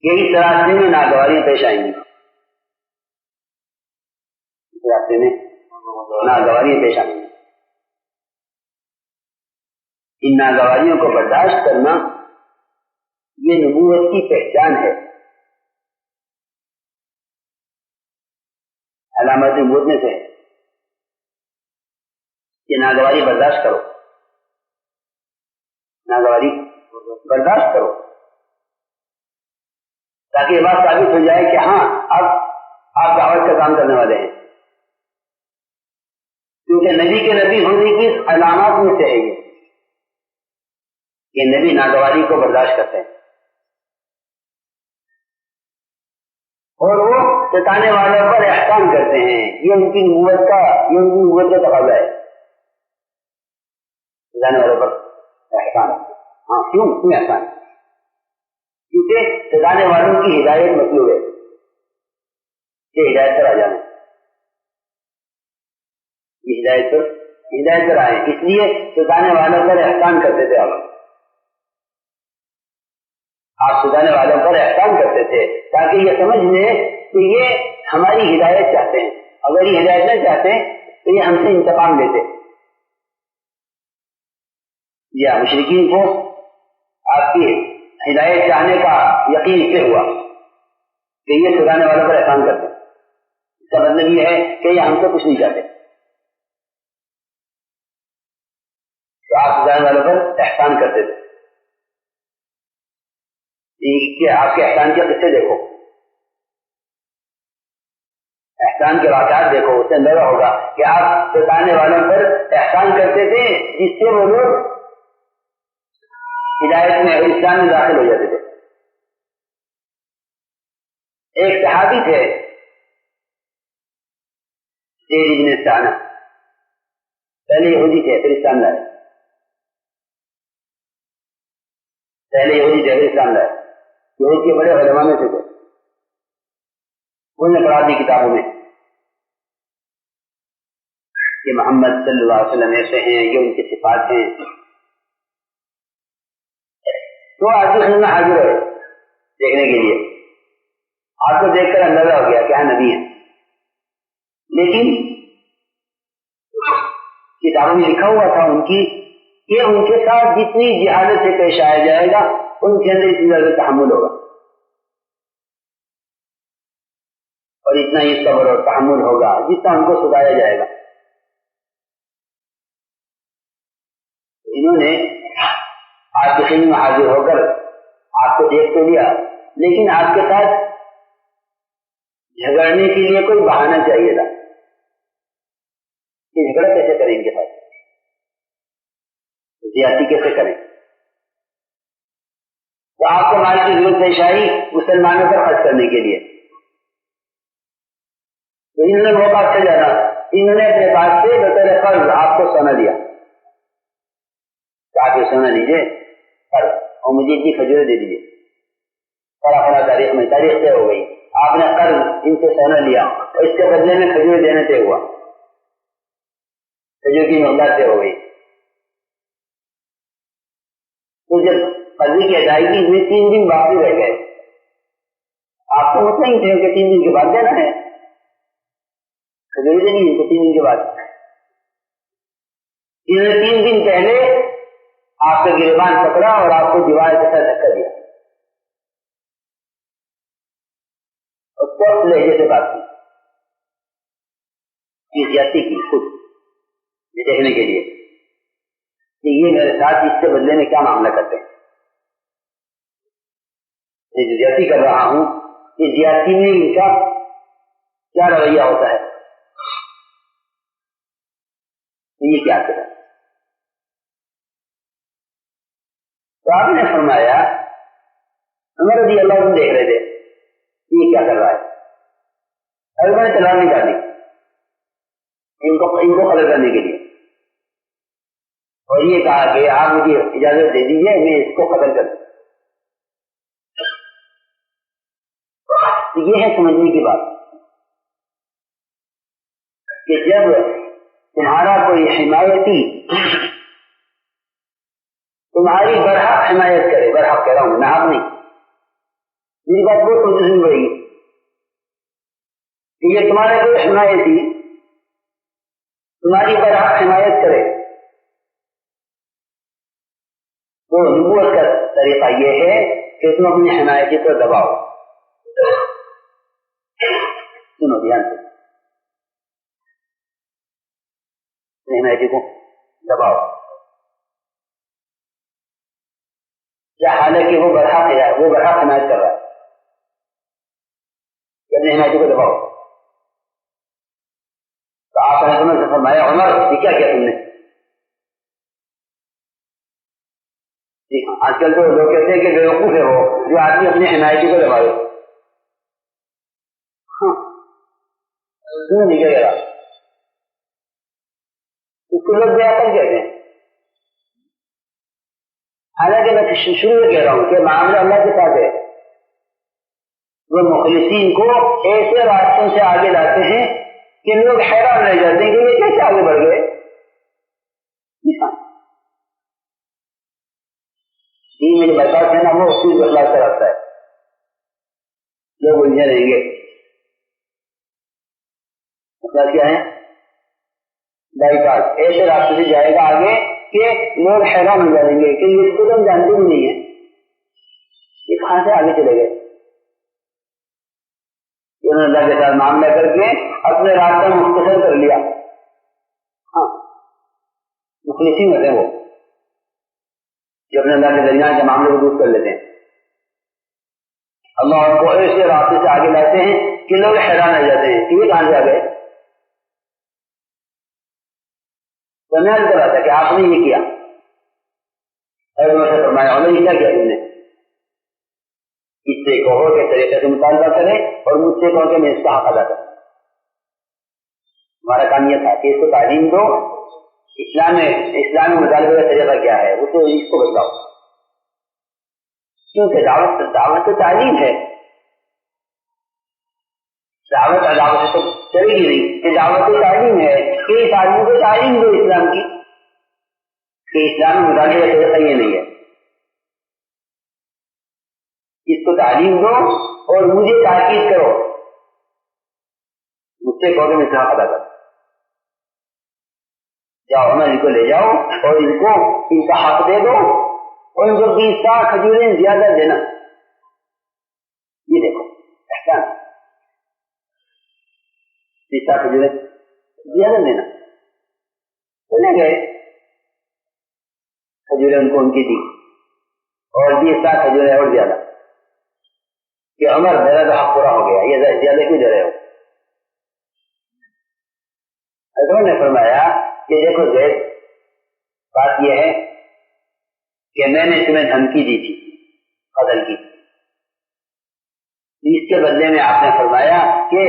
کہ اس راستے میں ناگواریاں پیش آئیں گی، اس راستے میں ناگواریاں پیش آئیں گی. ان ناگواریوں کو برداشت کرنا یہ نبوت کی پہچان ہے. علامات نبوت میں سے ہے کہ ناگواری برداشت کرو، ناگواری برداشت کرو، تاکہ یہ بات ثابت ہو جائے کہ ہاں اب آپ دعوت کا کام کرنے والے ہیں. کیونکہ نبی کے نبی ہونے کی علامات میں سے ہے یہ کہ نبی ناگواری کو برداشت کرتے ہیں، اور وہ ستانے والوں پر احسان کرتے ہیں. یہ ان کی نبوت کا تقاضا ہے، ستانے والوں پر احسان. ہاں کیوں احسان؟ کیونکہ ستانے والوں کی ہدایت مطلوب ہے کہ ہدایت پر آ جانا، ہدایت پر آئے. اس لیے ستانے والوں پر احسان کرتے تھے. آپ ستانے والوں پر احسان کرتے تھے تاکہ یہ سمجھ لیں کہ یہ ہماری ہدایت چاہتے ہیں. اگر یہ ہدایت نہ چاہتے تو یہ ہم سے انتقام لیتے. یا مشرکین کو آپ کی ہدایت چاہنے کا یقین اس سے ہوا کہ یہ ستانے والوں پر احسان کرتے. اس کا مطلب یہ ہے کہ یہ ہم سے کچھ نہیں چاہتے، تو آپ ستانے والوں پر احسان کرتے تھے. کہ آپ کے احسان کے قصے دیکھو، احسان کے واقعات دیکھو، اس سے اندازہ ہوگا کہ آپ ستانے والوں پر احسان کرتے تھے جس سے وہ لوگ ہدایت میں اور اسلام میں داخل ہو جاتے تھے. ایک صحابی تھے زید بن ثانہ، پہلے یہودی تھے پھر اسلام لائے، یہود کے بڑے علماء میں سے تھے. انہوں نے پڑھا دی کتابوں میں کہ محمد صلی اللہ علیہ وسلم ایسے ہیں، یہ ان کی صفات ہیں. تو آج میں حاضر ہے دیکھنے کے لیے. آپ کو دیکھ کر اندازہ ہو گیا کیا نبی ہیں، لیکن کتابوں میں لکھا ہوا تھا ان کی کہ ان کے ساتھ جتنی جہالت سے پیش آیا جائے گا ان کے اندر اتنا زیادہ تحمل ہوگا، اور اتنا ہی صبر اور تحمل ہوگا جتنا ان کو ستایا جائے گا. انہوں نے آپ کے خدمت میں حاضر ہو کر آپ کو دیکھ تو لیا، لیکن آپ کے ساتھ جھگڑنے کے لیے کوئی بہانہ چاہیے تھا کہ جھگڑا کیسے کریں گے، زیادتی کیسے کریں. تو آپ کو مال کی ضرورت پیش آئی مسلمانوں پر خرچ کرنے کے لیے، تو انہوں نے موقع سے جانا، انہوں نے اپنے پاس سے بطور قرض آپ کو سونا دیا کہ آپ یہ سونا لیجیے اور مجھے اتنی کھجوریں دے دیجیے. فلاں تاریخ میں تاریخ طے ہو گئی، آپ نے قرض ان سے سونا لیا اور اس کے بدلے میں کھجوریں دینے طے ہوا، کھجور کی مقدار طے ہو گئی. تو جب قرضے کی ادائیگی میں 3 دن باقی رہ گئے، آپ کو مطمئن تھے کہ 3 دن کے بعد دینا ہے، کھجوریں دینی ہے تو 3 دن کے بعد. انہوں نے 3 دن پہلے آپ کا گریبان پکڑا اور آپ کو دیوار کے ساتھ دھکا دیا اور سخت لہجے سے بات کی، زیادتی کی خود یہ دیکھنے کے لیے کہ یہ میرے ساتھ اس کے بدلے میں کیا معاملہ کرتے ہیں. یہ جو زیادتی کر رہا ہوں، اس زیادتی میں ان کا کیا رویہ ہوتا ہے، یہ کیا کرا. تو آپ نے فرمایا عمر رضی اللہ عنہ دیکھ رہے تھے یہ کیا کر رہا ہے، اور میں نے تلوار نکالی ان کو قتل کرنے کے لیے، اور یہ کہا کہ آپ مجھے اجازت دے دیجیے میں اس کو قتل کر دوں. یہ ہے سمجھنے کی بات کہ جب تمہارا کوئی حمایتی تمہاری برحق حمایت کرے، برحق کہہ رہا ہوں ناحق نہیں، میری بات بہت توجہ سننی پڑے گی کہ یہ تمہارے کوئی حمایتی تمہاری برحق حمایت کرے تو نبوت کا طریقہ یہ ہے کہ تم اپنی حمایتی کو دباؤ. سنو دھیان سے, حمایتی کو دباؤ, کیا حالانکہ وہ برحق ہے, وہ برحق حمایت کر رہا ہے, اپنی حمایتی کو دباؤ. تو آپ نے تمہیں سے فرمایا عمر یہ کیا کیا تم نے؟ آج کل تو لوگ کہتے ہیں کہ بیوقوف ہے وہ جو آدمی اپنی حمایتی کو دبائے. کیوں نہیں کہہ رہا اس کو لوگ بے عقل کہتے ہیں. حالانکہ میں شروع میں کہہ رہا ہوں کہ معاملہ اللہ کے ساتھ ہے. وہ مخلصین کو ایسے راستوں سے آگے لاتے ہیں کہ لوگ حیران رہ جاتے ہیں کہ یہ کیسے آگے بڑھ گئے. دین میں جو برکات ہے نا وہ اس چیز کو اخلاق سے رکھتا ہے. لوگ الجھے رہیں گے. مطلب کیا ہے؟ بائی پاس ایسے راستے سے جائے گا آگے کہ لوگ حیران ہو جائیں گے کہ اس کو تو ہم جانتے بھی نہیں ہے, یہ کہاں سے آگے چلے گئے. انہوں نے اللہ کے ساتھ معاملہ کر کے اپنے راستہ مختصر کر لیا. ہاں مخلصین ہوتے ہیں وہ جو اپنے اللہ کے درمیان کے معاملے کو دور کر لیتے ہیں. اللہ کو ایسے راستے سے آگے لاتے ہیں کہ لوگ حیران رہ جاتے ہیں کہ یہ کہاں سے آ گئے. تو میں کر رہا تھا کہ آپ نے یہ کیا, اور میں سے فرمایا یہ کیا کیا تم نے؟ اس سے کہو کہ طریقے سے مطالبہ کرے اور مجھ سے کہو کہ میں اس کا حق ادا کروں. ہمارا کام یہ تھا کہ اس کو تعلیم دو, اسلامی مطالبے کا طریقہ کیا ہے اسے اس کو بتلاؤ. کیونکہ دعوت تو تعلیم ہے. دعوت عداوت تو چلے گی نہیں کہ دعوت تو تعلیم ہے کہ اس آدمی کو تعلیم دو اسلام کی, کہ اسلامی مطالبے کا طریقہ یہ نہیں ہے. اس کو تعلیم دو اور مجھے تاکید کرو, مجھ سے کہو کہ میں اسلام ادا کروں. جاؤ عمر ان کو لے جاؤ اور ان کو ان کا حق دے دو اور ان کو 20 کھجوریں زیادہ دینا. یہ دیکھو احسان, 20 کھجوریں زیادہ دینا. چلے گئے, کھجوریں ان کو ان کی دی اور 20 کھجوریں اور زیادہ کہ عمر میرا تو حق پورا ہو گیا, یہ زیادہ کیوں دے رہے ہو؟ حضرت نے فرمایا کہ دیکھو زید, بات یہ ہے کہ میں نے تمہیں دھمکی دی تھی قتل کی, اس کے بدلے میں آپ نے فرمایا کہ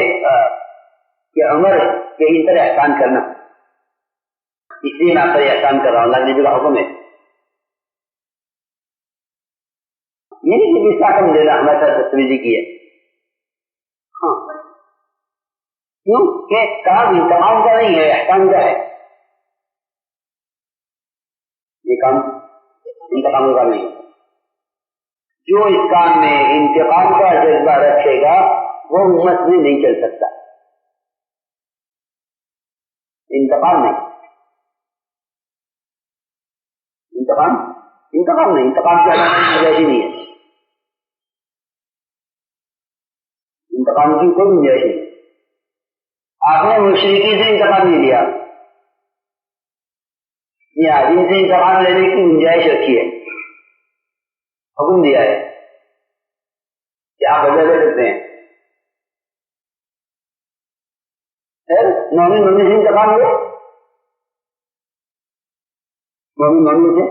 عمر کے اس طرح احسان کرنا, اس لیے میں آپ پر احسان کر رہا ہوں. اللہ نبی کا حکم ہے, یہ نہیں کہ اس کا کم دینا ہمارے ساتھ بدتمیزی کی ہے. ہاں کیوں کہ کام انتقام کا نہیں ہے, احسان کا ہے. یہ کام انتقام کا نہیں ہے. جو اس کام میں انتقام کا جذبہ رکھے گا وہ امت میں نہیں چل سکتا. انتقام نہیں, انتقام نہیں, انتقام کی گنجائش نہیں ہے. انتقام کی کوئی گنجائش نہیں. آپ نے مشرکی سے انتقام نہیں لیا, یا جن سے انتقام لینے کی گنجائش رکھی ہے, حکم دیا ہے کہ آپ بدلہ دے سکتے ہیں. مومن سے انتقام لو, مومن سے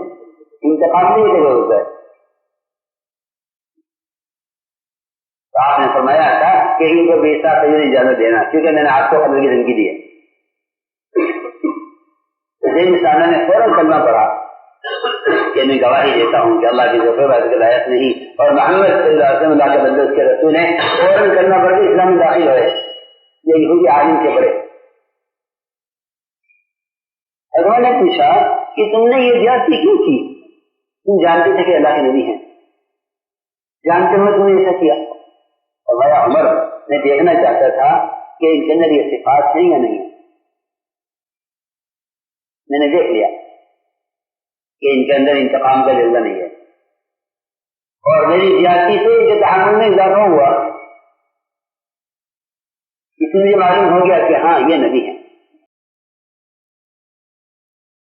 انتقام نہیں کی ضرورت ہے. تو آپ نے فرمایا تھا کہ ان کو 20 کھجوریں اجازت دینا, کیونکہ میں نے آپ کو قتل کی دھمکی دی ہے. انسانوں نے فوراً کلمہ پڑھا کہ میں گواہی دیتا ہوں کہ اللہ کی ذوق بات کے لائق نہیں, اور محمد صلی اللہ علیہ وسلم اللہ کے بندے اس کے رسول ہیں. فوراً کلمہ پڑھ کے اسلام میں داخل ہوئے. یہ یہودی عالم سے پڑھے. حضرت نے پوچھا کہ تم نے یہ زیادتی کیوں کی؟ تم جانتے تھے کہ اللہ کے نبی ہیں, جانتے ہوئے تم نے ایسا کیا. عمر میں دیکھنا چاہتا تھا کہ ان کے اندر یہ صفات ہیں یا نہیں. میں نے دیکھ لیا کہ ان کے اندر انتقام کا جذبہ نہیں ہے، اور میری زیادتی سے ان کے تحمل میں اضافہ ہوا. اس لیے معلوم ہو گیا کہ ہاں یہ نبی ہے.